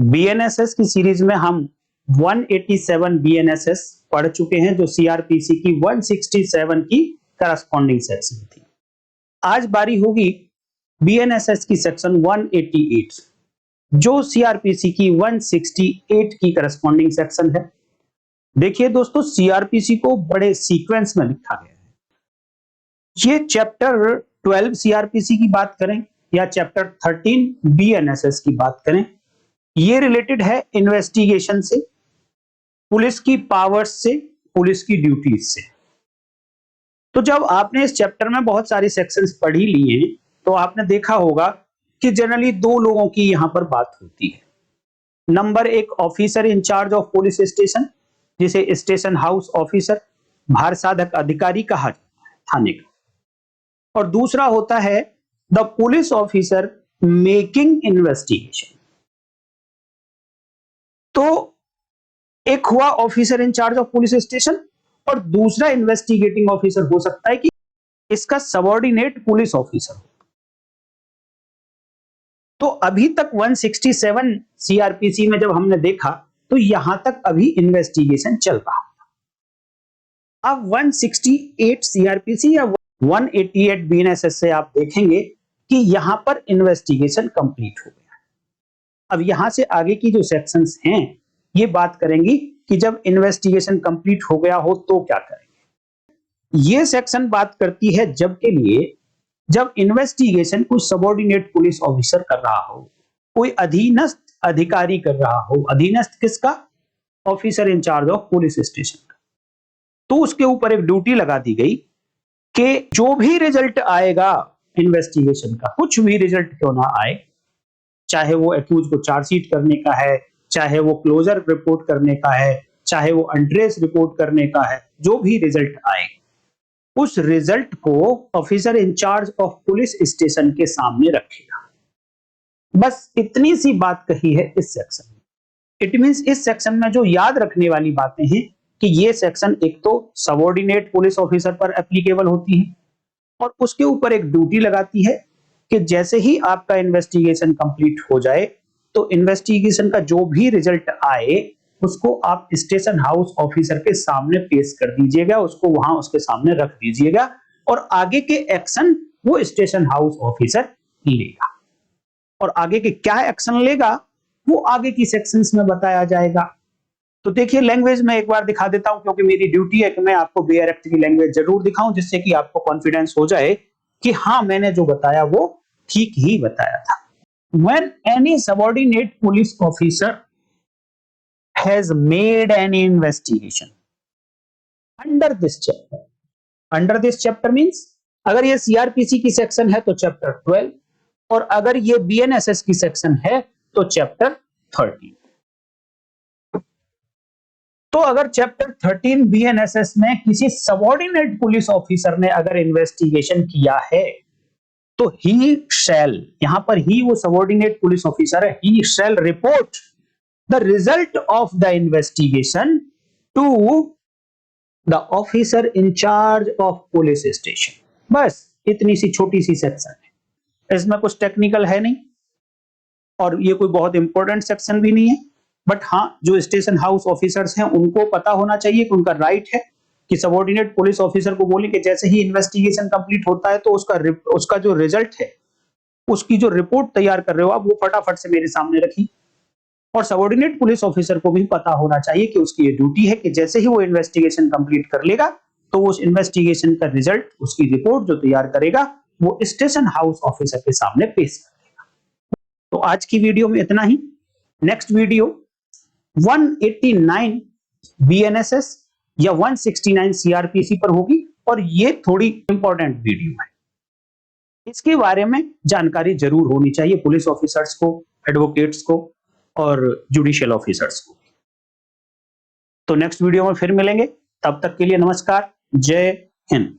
BNSS की series में हम 187 बीएनएसएस पढ़ चुके हैं, जो सीआरपीसी की 167 की करस्पॉन्डिंग सेक्शन थी। आज बारी होगी बीएनएसएस की सेक्शन 188, जो सीआरपीसी की 168 की करस्पॉन्डिंग सेक्शन है। देखिए दोस्तों, सीआरपीसी को बड़े सीक्वेंस में लिखा गया है। ये चैप्टर 12 सीआरपीसी की बात करें या चैप्टर 13 बीएनएसएस की बात करें, ये रिलेटेड है इन्वेस्टिगेशन से, पुलिस की पावर्स से, पुलिस की ड्यूटीज से। तो जब आपने इस चैप्टर में बहुत सारी सेक्शंस पढ़ ही लिए तो आपने देखा होगा कि जनरली दो लोगों की यहां पर बात होती है। नंबर एक, officer in charge of police station, जिसे स्टेशन हाउस ऑफिसर, भार साधक अधिकारी कहा जाता है थाने का। और दूसरा होता है the police officer making investigation. तो एक हुआ officer in charge of police station और दूसरा इन्वेस्टिगेटिंग ऑफिसर हो सकता है कि इसका सबऑर्डिनेट पुलिस ऑफिसर हो। तो अभी तक 167 सीआरपीसी में जब हमने देखा तो यहां तक अभी इन्वेस्टिगेशन चल रहा था। अब 168 सीआरपीसी या 188 बीएनएसएस से आप देखेंगे कि यहां पर इन्वेस्टिगेशन कंप्लीट हो गया। अब यहां से आगे की जो सेक्शंस हैं ये बात करेंगी कि जब इन्वेस्टिगेशन कंप्लीट हो गया हो तो क्या करेंगे। ये सेक्शन बात करती है जब के लिए जब इन्वेस्टिगेशन कोई सबऑर्डिनेट पुलिस ऑफिसर कर रहा हो, कोई अधीनस्थ अधिकारी कर रहा हो। अधीनस्थ किसका? Officer in charge of police station का। तो उसके ऊपर एक ड्यूटी लगा दी गई कि जो भी रिजल्ट आएगा इन्वेस्टिगेशन का, कुछ भी रिजल्ट क्यों ना आए, चाहे वो एक्यूज को चार्जशीट करने का है, चाहे वो क्लोजर रिपोर्ट करने का है, चाहे वो अनट्रेस रिपोर्ट करने का है, जो भी रिजल्ट आए उस रिजल्ट को officer in charge of police station के सामने रखेगा। बस इतनी सी बात कही है इस सेक्शन में। इट मींस इस सेक्शन में जो याद रखने वाली बातें हैं कि ये सेक्शन एक तो सबऑर्डिनेट पुलिस ऑफिसर पर एप्लीकेबल होती है और उसके ऊपर एक ड्यूटी लगाती है कि जैसे ही आपका इन्वेस्टिगेशन कंप्लीट हो जाए तो इन्वेस्टिगेशन का जो भी रिजल्ट आए उसको आप स्टेशन हाउस ऑफिसर के सामने पेश कर दीजिएगा, उसको वहां उसके सामने रख दीजिएगा और आगे के एक्शन वो स्टेशन हाउस ऑफिसर लेगा। और आगे के क्या एक्शन लेगा वो आगे की सेक्शंस में बताया जाएगा। तो देखिए, लैंग्वेज में एक बार दिखा देता हूं क्योंकि मेरी ड्यूटी है कि मैं आपको बेयर एक्ट की लैंग्वेज जरूर दिखाऊं, जिससे कि आपको कॉन्फिडेंस हो जाए कि हाँ, मैंने जो बताया वो ठीक ही बताया था। When any subordinate police officer has made any investigation under this chapter means अगर ये सीआरपीसी की सेक्शन है तो चैप्टर 12 और अगर ये बीएनएसएस की सेक्शन है तो चैप्टर 13। तो अगर चैप्टर 13 बीएनएसएस में किसी सबऑर्डिनेट पुलिस ऑफिसर ने अगर इन्वेस्टिगेशन किया है तो ही शैल, यहां पर ही वो सबऑर्डिनेट पुलिस ऑफिसर है, he shall report the result of the investigation to the officer in charge of police station. बस इतनी सी छोटी सी सेक्शन है, इसमें कुछ टेक्निकल है नहीं और ये कोई बहुत इंपॉर्टेंट सेक्शन भी नहीं है। बट हाँ, जो स्टेशन हाउस ऑफिसर्स हैं उनको पता होना चाहिए कि उनका राइट है कि सबऑर्डिनेट पुलिस ऑफिसर को बोले कि जैसे ही इन्वेस्टिगेशन कंप्लीट होता है तो उसका जो रिजल्ट है, उसकी जो रिपोर्ट तैयार कर रहे हो आप, वो फटाफट से मेरे सामने रखी। और सबऑर्डिनेट पुलिस ऑफिसर को भी पता होना चाहिए कि उसकी ये ड्यूटी है कि जैसे ही वो इन्वेस्टिगेशन कंप्लीट कर लेगा तो उस इन्वेस्टिगेशन का रिजल्ट, उसकी रिपोर्ट जो तैयार करेगा वो स्टेशन हाउस ऑफिसर के सामने पेश करेगा। तो आज की वीडियो में इतना ही। नेक्स्ट वीडियो 189 बीएनएसएस या 169 सीआरपीसी पर होगी और ये थोड़ी इंपॉर्टेंट वीडियो है। इसके बारे में जानकारी जरूर होनी चाहिए पुलिस ऑफिसर्स को, एडवोकेट्स को और जुडिशियल ऑफिसर्स को। तो नेक्स्ट वीडियो में फिर मिलेंगे, तब तक के लिए नमस्कार, जय हिंद।